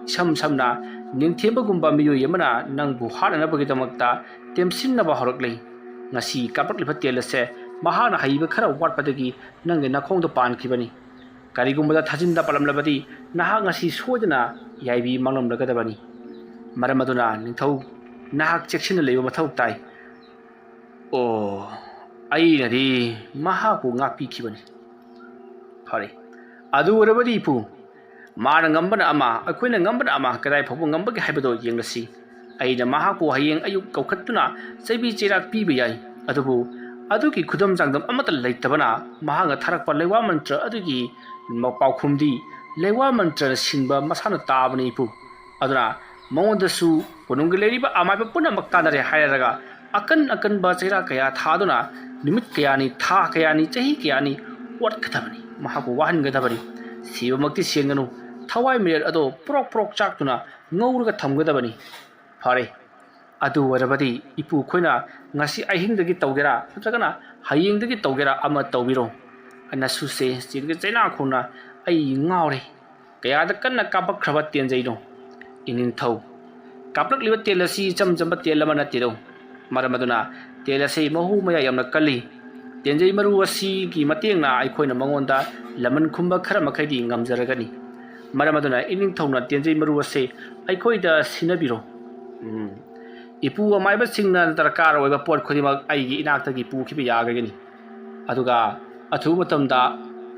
S1: ꯏꯁꯝ ꯁꯝꯅ ꯅꯤꯡꯊꯦꯝꯕꯒꯨꯝꯕ ꯃꯤꯑꯣꯏ ꯑꯃꯅ ꯅꯪꯕꯨ ꯍꯥꯠꯅꯅꯕꯒꯤꯗꯃꯛꯇ ꯇꯦꯝꯁꯤꯟꯅꯕ ꯍꯧꯔꯛꯂꯤ ꯉꯁꯤ ꯀꯥꯞꯂꯛꯂꯤꯕ ꯇꯦꯜ ꯑꯁꯦ ꯃꯍꯥꯛꯅ ꯍꯩꯕ ꯈꯔ ꯋꯥꯠꯄꯗꯒꯤ ꯅꯪꯒꯤ ꯅꯈꯣꯡꯗ ꯄꯥꯟꯈꯤꯕꯅꯤ ꯀꯔꯤꯒꯨꯝꯕꯗ ꯊꯥꯖꯤꯟꯗ ꯄꯥꯜꯂꯝꯂꯕꯗꯤ ꯅꯍꯥꯛ ꯉꯁꯤ ꯁꯣꯏꯗꯅ ꯌꯥꯏꯕꯤ ꯃꯥꯡꯂꯝꯂꯒꯗꯕꯅꯤ ꯃꯔꯝ ꯑꯗꯨꯅ ꯅꯤꯡꯊꯧ ꯅꯍꯥꯛ ꯆꯦꯛꯁꯤꯟꯅ ꯂꯩꯕ ꯃꯊꯧ ꯇꯥꯏ ꯑꯣ ꯑꯩꯅꯗꯤ ꯃꯍꯥꯛꯄꯨ ꯉꯥꯛꯄꯤꯈꯤꯕꯅꯤ ꯐꯔꯦ ꯑꯗꯨ ꯑꯣꯏꯔꯕꯗꯤ ꯏꯄꯨ ꯃꯥꯅ ꯉꯝꯕꯅ ꯑꯃ ꯑꯩꯈꯣꯏꯅ ꯉꯝꯕꯅ ꯑꯃ ꯀꯗꯥꯏ ꯐꯥꯎꯕ ꯉꯝꯕꯒꯦ ꯍꯥꯏꯕꯗꯣ ꯌꯦꯡꯂꯁꯤ ꯑꯩꯅ ꯃꯍꯥꯛꯄꯨ ꯍꯌꯦꯡ ꯑꯌꯨꯛ ꯀꯧꯈꯠꯇꯨꯅ ꯆꯩꯕꯤ ꯆꯩꯔꯥꯛ ꯄꯤꯕ ꯌꯥꯏ ꯑꯗꯨꯕꯨ ꯑꯗꯨꯒꯤ ꯈꯨꯗꯝ ꯆꯥꯡꯗꯝ ꯑꯃꯠꯇ ꯂꯩꯇꯕꯅ ꯃꯍꯥꯛꯅ ꯊꯥꯔꯛꯄ ꯂꯩꯋꯥ ꯃꯟꯇ꯭ꯔ ꯑꯗꯨꯒꯤ ꯄꯥꯎꯈꯨꯝꯗꯤ ꯂꯩꯋꯥ ꯃꯟꯇ꯭ꯔꯅ ꯁꯤꯟꯕ ꯃꯁꯥꯅ ꯇꯥꯕꯅꯤ ꯏꯄꯨ ꯑꯗꯨꯅ ꯃꯉꯣꯟꯗꯁꯨ ꯀꯣꯅꯨꯡꯒꯤ ꯂꯩꯔꯤꯕ ꯑꯃꯥꯏꯕ ꯄꯨꯝꯅꯃꯛ ꯇꯥꯟꯅꯔꯦ ꯍꯥꯏꯔꯒ ꯑꯀꯟꯕ ꯆꯩꯔꯥꯛ ꯀꯌా ꯊꯥꯗꯨꯅ ꯅꯨꯃꯤꯠ ꯀꯌꯥꯅꯤ ꯊꯥ ꯀꯌꯥꯅꯤ ꯆꯍꯤ ꯀꯌꯥꯅꯤ ꯋꯥꯠꯀꯗꯕꯅꯤ ꯃꯍꯥꯛꯄꯨ ꯋꯥꯍꯟꯒꯗꯕꯅꯤ ꯁꯤꯕꯃꯛꯇꯤ ꯁꯦꯟꯒꯅꯨ ꯊꯋꯥꯏ ꯃꯤꯔꯦꯜ ꯑꯗꯣ ꯄ꯭ꯔꯣꯛ ꯄ꯭ꯔꯣꯛ ꯆꯥꯛꯇꯨꯅ ꯉꯧꯔꯒ ꯊꯝꯒꯗꯕꯅꯤ ꯐꯔꯦ ꯑꯗꯨ ꯑꯣꯏꯔꯕꯗꯤ ꯏꯄꯨ ꯑꯩꯈꯣꯏꯅ ꯉꯁꯤ ꯑꯍꯤꯡꯗꯒꯤ ꯇꯧꯒꯦꯔꯥ ꯅꯠꯇ꯭ꯔꯒꯅ ꯍꯌꯦꯡꯗꯒꯤ ꯇꯧꯒꯦꯔꯥ ꯑꯃ ꯇꯧꯕꯤꯔꯣ ꯅꯁꯨꯁꯦ ꯆꯤꯟꯒ ꯆꯩꯅꯥꯈꯣꯡꯅ ꯑꯩ ꯉꯥꯎꯔꯦ ꯀꯌꯥꯗ ꯀꯟꯅ ꯀꯥꯞꯄꯛꯈ꯭ꯔꯕ ꯇꯦꯟꯖꯩꯅꯣ ꯏꯅꯤꯡꯊꯧ ꯀꯥꯞꯂꯛꯂꯤꯕ ꯇꯦꯜ ꯑꯁꯤ ꯏꯆꯝ ꯆꯝꯕ ꯇꯦꯜ ꯑꯃ ꯅꯠꯇꯦꯗꯣ ꯃꯔꯝ ꯑꯗꯨꯅ ꯇꯦꯜ ꯑꯁꯤ ꯃꯍꯨ ꯃꯌꯥꯏ ꯌꯥꯝꯅ ꯀꯜꯂꯤ ꯇꯦꯟꯖꯩ ꯃꯔꯨ ꯑꯁꯤꯒꯤ ꯃꯇꯦꯡꯅ ꯑꯩꯈꯣꯏꯅ ꯃꯉꯣꯟꯗ ꯂꯃꯟ ꯈꯨꯝꯕ ꯈꯔ ꯃꯈꯩꯗꯤ ꯉꯝꯖꯔꯒꯅꯤ ꯃꯔꯝ ꯑꯗꯨꯅ ꯏꯅꯤꯡꯊꯧꯅ ꯇꯦꯟꯖꯩ ꯃꯔꯨ ꯑꯁꯤ ꯑꯩꯈꯣꯏꯗ ꯁꯤꯟꯅꯕꯤꯔꯣ ꯏꯄꯨ ꯑꯃꯥꯏꯕꯁꯤꯡꯅ ꯗꯔꯀꯥꯔ ꯑꯣꯏꯕ ꯄꯣꯠ ꯈꯨꯗꯤꯡꯃꯛ ꯑꯩꯒꯤ ꯏꯅꯥꯛꯇꯒꯤ ꯄꯨꯈꯤꯕ ꯌꯥꯒꯅꯤ ꯑꯗꯨꯒ ꯑꯊꯨꯕ ꯃꯇꯝꯗ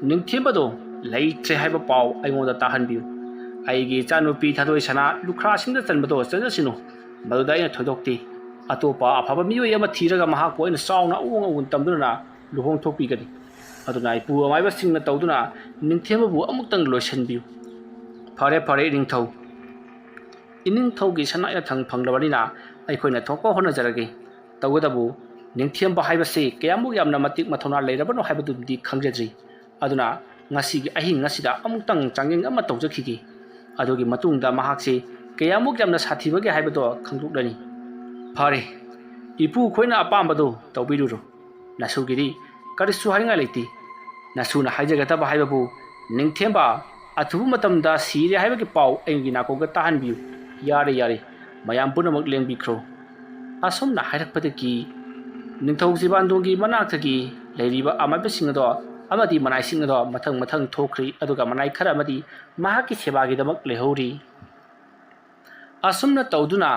S1: ꯅꯤꯡꯊꯦꯝꯕꯗꯣ ꯂꯩꯇ꯭ꯔꯦ ꯍꯥꯏꯕ ꯄꯥꯎ ꯑꯩꯉꯣꯟꯗ ꯇꯥꯍꯟꯕꯤꯌꯨ ꯑꯩꯒꯤ ꯏꯆꯥꯅꯨꯄꯤ ꯊꯥꯗꯣꯏꯁꯅꯥ ꯂꯨꯈ꯭ꯔꯥꯁꯤꯡꯗ ꯆꯟꯕꯗꯣ ꯆꯠꯅꯁꯤꯅꯨ ꯃꯗꯨꯗ ꯑꯩꯅ ꯊꯣꯏꯗꯣꯛꯇꯦ ꯑꯇꯣꯞꯄ ꯑꯐꯕ ꯃꯤꯑꯣꯏ ꯑꯃ ꯊꯤꯔꯒ ꯃꯍꯥꯛꯄꯨ ꯑꯩꯅ ꯆꯥꯎꯅ ꯑꯎꯟ ꯑꯎꯟ ꯇꯝꯗꯨꯅ ꯂꯨꯍꯣꯡꯊꯣꯛꯄꯤꯒꯅꯤ ꯑꯗꯨꯅ ꯏꯄꯨ ꯑꯃꯥꯏꯕꯁꯤꯡꯅ ꯇꯧꯗꯨꯅ ꯅꯤꯡꯊꯦꯝꯕꯕꯨ ꯑꯃꯨꯛꯇꯪ ꯂꯣꯏꯁꯤꯟꯕꯤꯌꯨ ꯐꯔꯦ ꯐꯔꯦ ꯏꯅꯤꯡꯊꯧꯒꯤ ꯁꯅꯥ ꯌꯥꯊꯪ ꯐꯪꯂꯕꯅꯤꯅ ꯑꯩꯈꯣꯏꯅ ꯊꯣꯛꯄ ꯍꯣꯠꯅꯖꯔꯒꯦ ꯇꯧꯒꯗꯕꯨ ꯅꯤꯡꯊꯦꯝꯕ ꯍꯥꯏꯕꯁꯤ ꯀꯌꯥꯃꯨꯛ ꯌꯥꯝꯅ ꯃꯇꯤꯛ ꯃꯊꯧꯅꯥ ꯂꯩꯔꯕꯅꯣ ꯍꯥꯏꯕꯗꯨꯗꯤ ꯈꯪꯖꯗ꯭ꯔꯤ ꯑꯗꯨꯅ ꯉꯁꯤꯒꯤ ꯑꯍꯤꯡ ꯑꯁꯤꯗ ꯑꯃꯨꯛꯇꯪ ꯆꯥꯡꯌꯦꯡ ꯑꯃ ꯇꯧꯖꯈꯤꯒꯦ ꯑꯗꯨꯒꯤ ꯃꯇꯨꯡꯗ ꯃꯍꯥꯛꯁꯤ ꯀꯌꯥꯃꯨꯛ ꯌꯥꯝꯅ ꯁꯥꯊꯤꯕꯒꯦ ꯍꯥꯏꯕꯗꯣ ꯈꯪꯗꯣꯛꯂꯅꯤ ꯐꯔꯦ ꯏꯄꯨ ꯑꯩꯈꯣꯏꯅ ꯑꯄꯥꯝꯕꯗꯣ ꯇꯧꯕꯤꯔꯨꯔꯣ ꯅꯁꯨꯒꯤꯗꯤ ꯀꯔꯤꯁꯨ ꯍꯥꯏꯅꯤꯡꯉꯥꯏ ꯂꯩꯇꯦ ꯅꯁꯨꯅ ꯍꯥꯏꯖꯒꯗꯕ ꯍꯥꯏꯕꯕꯨ ꯅꯤꯡꯊꯦꯝꯕ ꯑꯊꯨꯕ ꯃꯇꯝꯗ ꯁꯤꯔꯦ ꯍꯥꯏꯕꯒꯤ ꯄꯥꯎ ꯑꯩꯒꯤ ꯅꯥꯀꯣꯡꯗ ꯇꯥꯍꯟꯕꯤꯌꯨ ꯌꯥꯔꯦ ꯃꯌꯥꯝ ꯄꯨꯝꯅꯃꯛ ꯂꯦꯡꯕꯤꯈ꯭ꯔꯣ ꯑꯁꯨꯝꯅ ꯍꯥꯏꯔꯛꯄꯗꯒꯤ ꯅꯤꯡꯊꯧ ꯁꯤꯕꯥꯟꯗꯣꯡꯒꯤ ꯃꯅꯥꯛꯇꯒꯤ ꯂꯩꯔꯤꯕ ꯑꯃꯥꯏꯕꯁꯤꯡ ꯑꯗꯣ ꯑꯃꯗꯤ ꯃꯅꯥꯏꯁꯤꯡ ꯑꯗꯣ ꯃꯊꯪ ꯊꯣꯛꯈ꯭ꯔꯤ ꯑꯗꯨꯒ ꯃꯅꯥꯏ ꯈꯔ ꯑꯃꯗꯤ ꯃꯍꯥꯛꯀꯤ ꯁꯦꯕꯥꯒꯤꯗꯃꯛ ꯂꯩꯍꯧꯔꯤ ꯑꯁꯨꯝꯅ ꯇꯧꯗꯨꯅ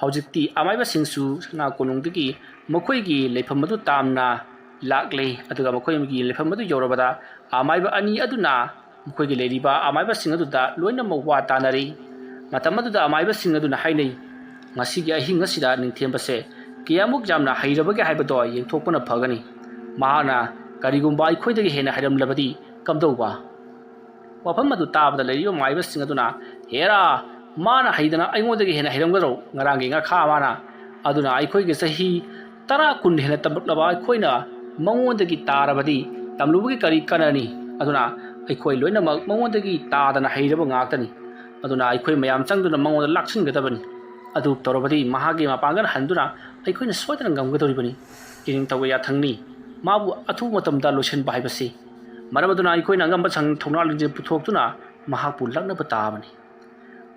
S1: ꯍꯧꯖꯤꯛꯇꯤ ꯑꯃꯥꯏꯕꯁꯤꯡꯁꯨ ꯁꯅꯥ ꯀꯣꯅꯨꯡꯗꯒꯤ ꯃꯈꯣꯏꯒꯤ ꯂꯩꯐꯝ ꯑꯗꯨ ꯇꯥꯝꯅ ꯂꯥꯛꯂꯦ ꯑꯗꯨꯒ ꯃꯈꯣꯏꯒꯤ ꯂꯩꯐꯝ ꯑꯗꯨ ꯌꯧꯔꯕꯗ ꯑꯃꯥꯏꯕ ꯑꯅꯤ ꯑꯗꯨꯅ ꯃꯈꯣꯏꯒꯤ ꯂꯩꯔꯤꯕ ꯑꯃꯥꯏꯕꯁꯤꯡ ꯑꯗꯨꯗ ꯂꯣꯏꯅꯃꯛ ꯋꯥ ꯇꯥꯅꯔꯤ ꯃꯇꯝ ꯑꯗꯨꯗ ꯑꯃꯥꯏꯕꯁꯤꯡ ꯑꯗꯨꯅ ꯍꯥꯏꯅꯩ ꯉꯁꯤꯒꯤ ꯑꯍꯤꯡ ꯑꯁꯤꯗ ꯅꯤꯡꯊꯦꯝꯕꯁꯦ ꯀꯌꯥꯃꯨꯛ ꯌꯥꯝꯅ ꯍꯩꯔꯕꯒꯦ ꯍꯥꯏꯕꯗꯣ ꯌꯦꯡꯊꯣꯛꯄꯅ ꯐꯒꯅꯤ ꯃꯍꯥꯛꯅ ꯀꯔꯤꯒꯨꯝꯕ ꯑꯩꯈꯣꯏꯗꯒꯤ ꯍꯦꯟꯅ ꯍꯩꯔꯝꯂꯕꯗꯤ ꯀꯝꯗꯧꯕ ꯋꯥꯐꯝ ꯑꯗꯨ ꯇꯥꯕꯗ ꯂꯩꯔꯤꯕ ꯃꯥꯏꯕꯁꯤꯡ ꯑꯗꯨꯅ ꯍꯦꯔꯥ ꯃꯥꯅ ꯍꯩꯗꯅ ꯑꯩꯉꯣꯟꯗꯒꯤ ꯍꯦꯟꯅ ꯍꯩꯔꯝꯒꯗ꯭ꯔꯣ ꯉꯔꯥꯡꯒꯤ ꯉꯥꯈꯥ ꯃꯥꯅ ꯑꯗꯨꯅ ꯑꯩꯈꯣꯏꯒꯤ ꯆꯍꯤ 10 10 ꯍꯦꯟꯅ ꯇꯝꯂꯛꯂꯕ ꯑꯩꯈꯣꯏꯅ ꯃꯉꯣꯟꯗꯒꯤ ꯇꯥꯔꯕꯗꯤ ꯇꯝꯂꯨꯕꯒꯤ ꯀꯔꯤ ꯀꯥꯟꯅꯅꯤ ꯑꯗꯨꯅ ꯑꯩꯈꯣꯏ ꯂꯣꯏꯅꯃꯛ ꯃꯉꯣꯟꯗꯒꯤ ꯇꯥꯗꯅ ꯍꯩꯔꯕ ꯉꯥꯛꯇꯅꯤ ꯑꯗꯨꯅ ꯑꯩꯈꯣꯏ ꯃꯌꯥꯝ ꯆꯪꯗꯨꯅ ꯃꯉꯣꯟꯗ ꯂꯥꯛꯁꯤꯟꯒꯗꯕꯅꯤ ꯑꯗꯨ ꯇꯧꯔꯕꯗꯤ ꯃꯍꯥꯛꯀꯤ ꯃꯄꯥꯡꯒꯜ ꯍꯟꯗꯨꯅ ꯑꯩꯈꯣꯏꯅ ꯁꯣꯏꯗꯅ ꯉꯝꯒꯗꯧꯔꯤꯕꯅꯤ ꯏꯅꯤꯡꯊꯧꯒ ꯌꯥꯊꯪꯅꯤ ꯃꯥꯕꯨ ꯑꯊꯨꯕ ꯃꯇꯝꯗ ꯂꯣꯏꯁꯤꯟꯕ ꯍꯥꯏꯕꯁꯤ ꯃꯔꯝ ꯑꯗꯨꯅ ꯑꯩꯈꯣꯏꯅ ꯑꯉꯝꯕ ꯊꯧꯅꯥ ꯂꯤꯡꯖꯦꯜ puthoktuna ꯃꯍꯥꯛꯄꯨ ꯂꯛꯅꯕ ꯇꯥꯕꯅꯤ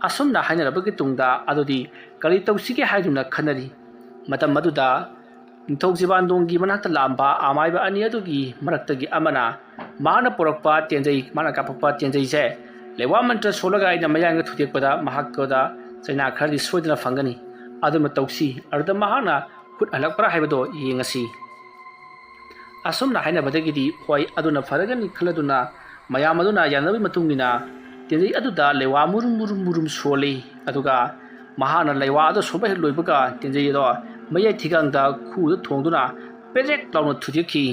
S1: ꯑꯁꯨꯝꯅ ꯍꯥꯏꯅꯔꯕꯒꯤ ꯇꯨꯡꯗ ꯑꯗꯨꯗꯤ ꯀꯔꯤ ꯇꯧꯁꯤꯒꯦ ꯍꯥꯏꯗꯨꯅ ꯈꯟꯅꯔꯤ ꯃꯇꯝ ꯑꯗꯨꯗ ꯅꯤꯡꯊꯧ ꯁꯤꯕꯥꯟꯗꯣꯡꯒꯤ ꯃꯅꯥꯛꯇ ꯂꯥꯛꯑꯝꯕ ꯑꯃꯥꯏꯕ ꯑꯅꯤ ꯑꯗꯨꯒꯤ ꯃꯔꯛꯇꯒꯤ ꯑꯃꯅ ꯃꯥꯅ ꯄꯨꯔꯛꯄ ꯇꯦꯟꯖꯩ ꯃꯥꯅ ꯀꯥꯞꯄꯛꯄ ꯇꯦꯟꯖꯩꯁꯦ ꯂꯩꯋꯥ ꯃꯟꯇ꯭ꯔ ꯁꯣꯜꯂꯒ ꯑꯩꯅ ꯃꯌꯥꯡꯒ ꯊꯨꯗꯦꯛꯄꯗ ꯃꯍꯥꯛꯀꯗ ꯆꯩꯅꯥ ꯈꯔꯗꯤ ꯁꯣꯏꯗꯅ ꯐꯪꯒꯅꯤ ꯑꯗꯨꯃ ꯇꯧꯁꯤ ꯑꯗꯨꯗ ꯃꯍꯥꯛꯅ ꯈꯨꯠ ꯍꯜꯂꯛꯄ꯭ꯔꯥ ꯍꯥꯏꯕꯗꯣ ꯌꯦꯡꯉꯁꯤ asumna hainabadagidi hoi aduna faragani khaladuna mayam aduna yanabi matungina tenjai aduda lewa murum soli aduga mahana lewa adu soba hek loibaga tenjai do mayai thigangda khu thongduna pejek launa thujiki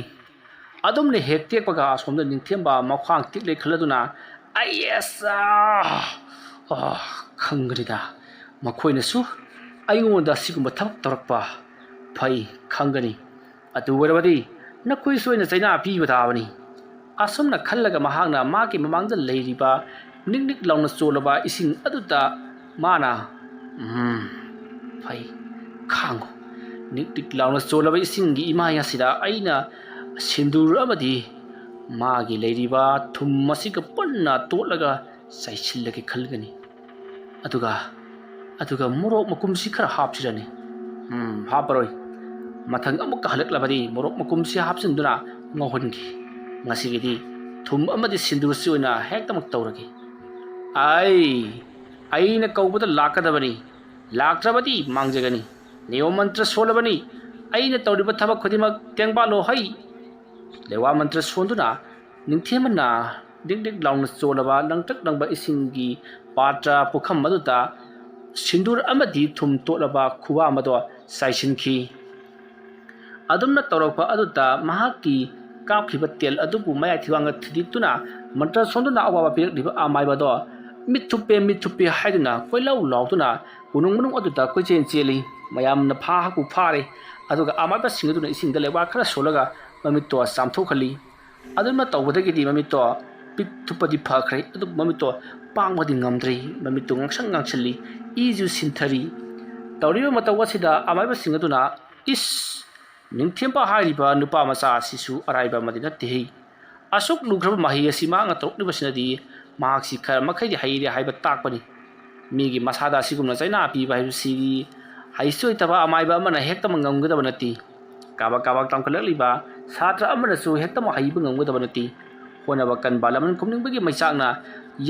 S1: adumne hek tekpaga asomda ningthemba makhang tikle khaladuna ayesa khanggrida makhoi nasu aingona sigumba thak torakpa phai khangani adu warabadi nakoi soina chaina pi badabani asumna khallaga mahangna maki mamangda leiriba nik launa cholaba ising aduta mana phai khango nik launa cholaba ising gi imaya sida aina sindur amadi magi leiriba thum masiga panna totlaga saichillage khalgani aduga morok makumsi khara hapsirani haparoi mathang amuk halaklabadi morok makumsi hapsinduna ngohongi ngasigidi thum amadi sindur si oina hektamak tawragi aina kaubada lakadabani lakrabadi mangjagani neo mantra solabani aina tawriba thabak khodimak tengbalo hai lewa mantra sonduna ningthemana dik launa cholaba langtak langba isingi patra pukham maduta sindur amadi thum tolaba khuwa amado saisinki adumna tawrakpa aduta mahaki kapkhiba tel adubu maya thiwanga thidituna mantra sonduna awawa pirak diba amaibado mithupe haiduna koilau lautuna unung aduta koichen cheli mayamna pha ku phare aduga amaba singduna isingda lewa khara solaga mamitto samthokhali aduna tawbadagidi mamitto pik thupadi phakrai adu mamitto pangwadi ngamdri mamitto ngangsang iju sinthari tawriba matawasida amaba singduna is ningthempa hairiba nupa macha sisu araiba madina tehi asuk lugraba mahi asima nga tokniba sinadi mahaksi khar makhai di hairi haiba takpani migi masada sigumna chaina pi ba si haisoi taba amaiba amana hekta mangamgada banati kabak tamkhalakliba satra amana su hekta ma haiba ngamgada banati honaba kan balaman kumningbagi maisakna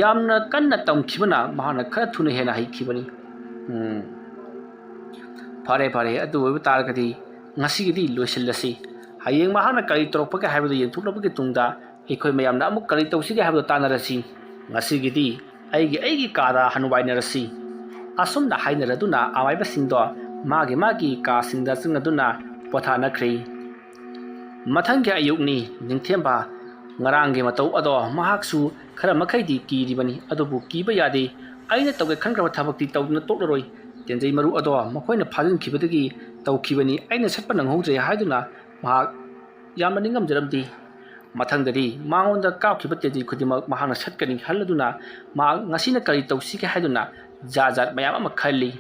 S1: yamna kanna tamkhibana mahana khara thuna hena haikibani fare adu targadi ngasigidi loisilasi hayeng mahana kari toropaka haibadu yenthulabagi tungda ekoi mayamna amuk kari tawsigi haibadu tanarasi ngasigidi aigi kada hanubainarasi asumna hainaraduna amaiba singdo magi ka singda singaduna pothanakri mathangi ayukni ningthemba ngarangi matau ado mahaksu khara makhaidi kiribani adubu kiba yade aina tawge khangraba thabakti tawduna toklaroi tenjai maru ado makoina phajin khibadagi tawkhibani aina satpa nanghojre haiduna mahak yamna ningam jaramdi mathangdari mangonda kapkhiba tenjai khudimak mahana satkani haladuna ma ngasina kari tawsige haiduna jajat mayam ama khalli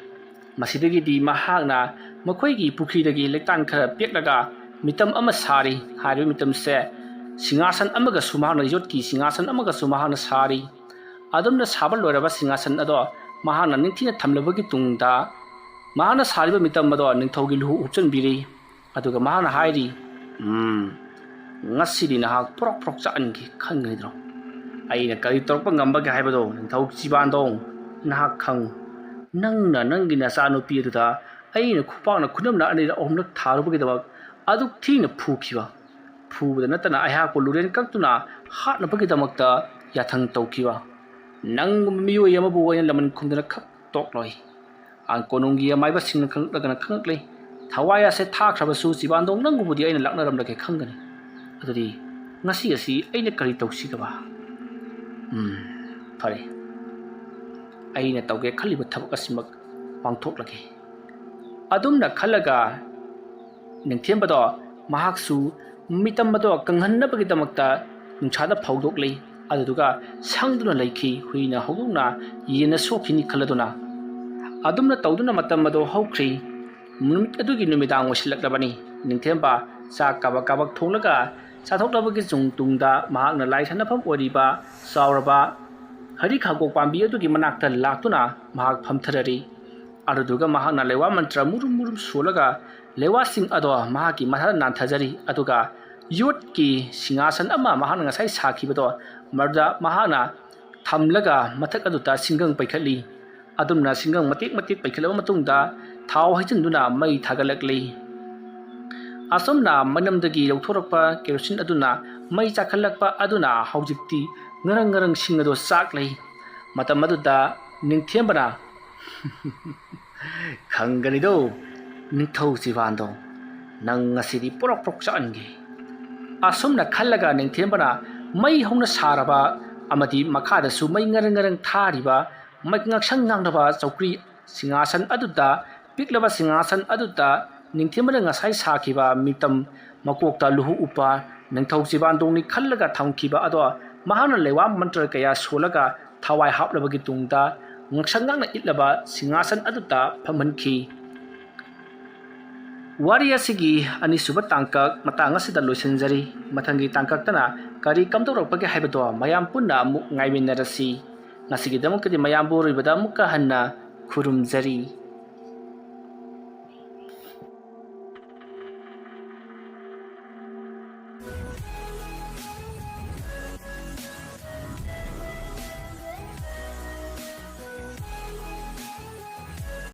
S1: masidagi di mahakna makoigi pukhridagi lektan khara peklaga mitam ama sari haribi mitam se singasan amaga sumahana yotki singasan amaga sumahana sari adumna sabal loraba singasan ado mahana ningthina thamlabagi tungda mahana sariba mitam ado ningthogi lu upchan biri aduga mahana hairi ngasidi na hak prok changi khangni dro aina kari torpa ngamba ga haibado ningthau jibandong na khang nanggi na sanu pi duda aina khupana khunamna ani omna tharubagi dawak aduk thina phukhiwa phubada natana aiha ko luren kaktuna hatna bagi damakta yathang tawkiwa nang miyo yamabu wayan laman khumdana khak tokloi an konungi amaiba singna khangdagana khanglei thawaya se thakhraba su jibandong nangubudi aina laknaram lake khangani adudi ngasi asi aina kari tawsi ka ba phare aina tawge khaliba thabak asimak pangthok lake adumna khalaga ningthembado mahaksu mitam bado kanghanabagi damakta nungchada phawdok lei aduga sangduna laiki huina hoguna yena sokhini khaladuna adumna tawduna matam bado hawkhri numit adugi numidang wasilakrabani ningthemba sa kabak thonglaga chathokdabagi jungtungda mahakna laisanafam oriba sauraba hari khagok pambi adugi manakta laktuna mahak phamtharari aduga mahakna lewa mantra murum solaga lewa sing ado mahaki matha nanthajari aduga yot ki singasan ama mahana ngasai sakhibado marda mahana thamlaga mathak aduta singang paikhatli adumna singang matik paikhalaba matungda thau haijinduna mai thagalakli ꯑꯁꯣꯝꯅ ꯃꯅꯝꯗꯒꯤ ꯂꯧꯊꯣꯔꯛꯄ kerosene ꯑꯗꯨꯅ ꯃꯩ ꯆꯥꯛꯈꯠꯂꯛꯄ ꯑꯗꯨꯅ ꯍꯧꯖꯤꯛꯇꯤ ꯉꯔꯪ ꯉꯔꯪ ꯁꯤꯡ ꯑꯗꯨ ꯆꯥꯛꯂꯩ꯫ ꯃꯇꯝ ꯑꯗꯨꯗ ꯅꯤꯡꯊꯦꯝꯕꯅ ꯈꯪꯒꯅꯤꯗꯣ ꯅꯤꯡꯊꯧ ꯆꯤꯕꯥꯟꯗꯣ, ꯅꯪ ꯉꯁꯤꯗꯤ ꯄꯣꯔꯣꯛ ꯄꯣꯔꯣꯛ ꯆꯥꯛꯍꯟꯒꯦ꯫ ꯑꯁꯨꯝꯅ ꯈꯜꯂꯒ ꯅꯤꯡꯊꯦꯝꯕꯅ ꯃꯩ ꯍꯧꯅ ꯁꯥꯔꯕ ꯑꯃꯗꯤ ꯃꯈꯥꯗꯁꯨ ꯃꯩ ꯉꯔꯪ ꯉꯔꯪ ꯊꯥꯔꯤꯕ ꯉꯛꯁꯪ ꯉꯥꯡꯂꯕ ꯆꯧꯀ꯭ꯔꯤ ꯁꯤꯡꯍꯥꯁꯟ ꯑꯗꯨꯗ, ꯄꯤꯛꯂꯕ ꯁꯤꯡꯍꯥꯁꯟ ꯑꯗꯨꯗ ꯅꯤꯡꯊꯦꯝꯕꯅ ꯉꯁꯥꯏ ꯁꯥꯈꯤꯕ ꯃꯤꯇꯝ ꯃꯀꯣꯛꯇ ꯂꯨꯍꯨ ꯎꯞꯄ ꯅꯤꯡꯊꯧ ꯆꯤꯕꯥꯟꯗꯣꯡꯅꯤ ꯈꯜꯂꯒ ꯊꯝꯈꯤꯕ ꯑꯗꯣ ꯃꯍꯥꯛꯅ ꯂꯩꯋꯥ ꯃꯟꯇ꯭ꯔ ꯀꯌꯥ ꯁꯣꯜꯂꯒ ꯊꯋꯥꯏ ꯍꯥꯞꯂꯕꯒꯤ ꯇꯨꯡꯗ ꯉꯛꯁꯪ ꯉꯥꯡꯅ ꯏꯠꯂꯕ ꯁꯤꯡꯍꯥꯁꯟ ꯑꯗꯨꯗ ꯐꯝꯍꯟꯈꯤ꯫ ꯋꯥꯔꯤ ꯑꯁꯤꯒꯤ ꯑꯅꯤꯁꯨꯕ ꯇꯥꯡꯀꯛ ꯃꯇꯥꯡ ꯑꯁꯤꯗ ꯂꯣꯏꯁꯤꯟꯖꯔꯤ꯫ ꯃꯊꯪꯒꯤ ꯇꯥꯡꯀꯛꯇꯅ ꯀꯔꯤ ꯀꯝꯗꯧꯔꯛꯄꯒꯦ ꯍꯥꯏꯕꯗꯣ ꯃꯌꯥꯝ ꯄꯨꯟꯅ ꯑꯃꯨꯛ ꯉꯥꯏꯃꯤꯟꯅꯔꯁꯤ꯫ ꯉꯁꯤꯒꯤꯗꯃꯛꯇꯗꯤ ꯃꯌꯥꯝꯕꯨ ꯑꯔꯣꯏꯕꯗ ꯑꯃꯨꯛꯀ ꯍꯟꯅ ꯈꯨꯔꯨꯝꯖꯔꯤ꯫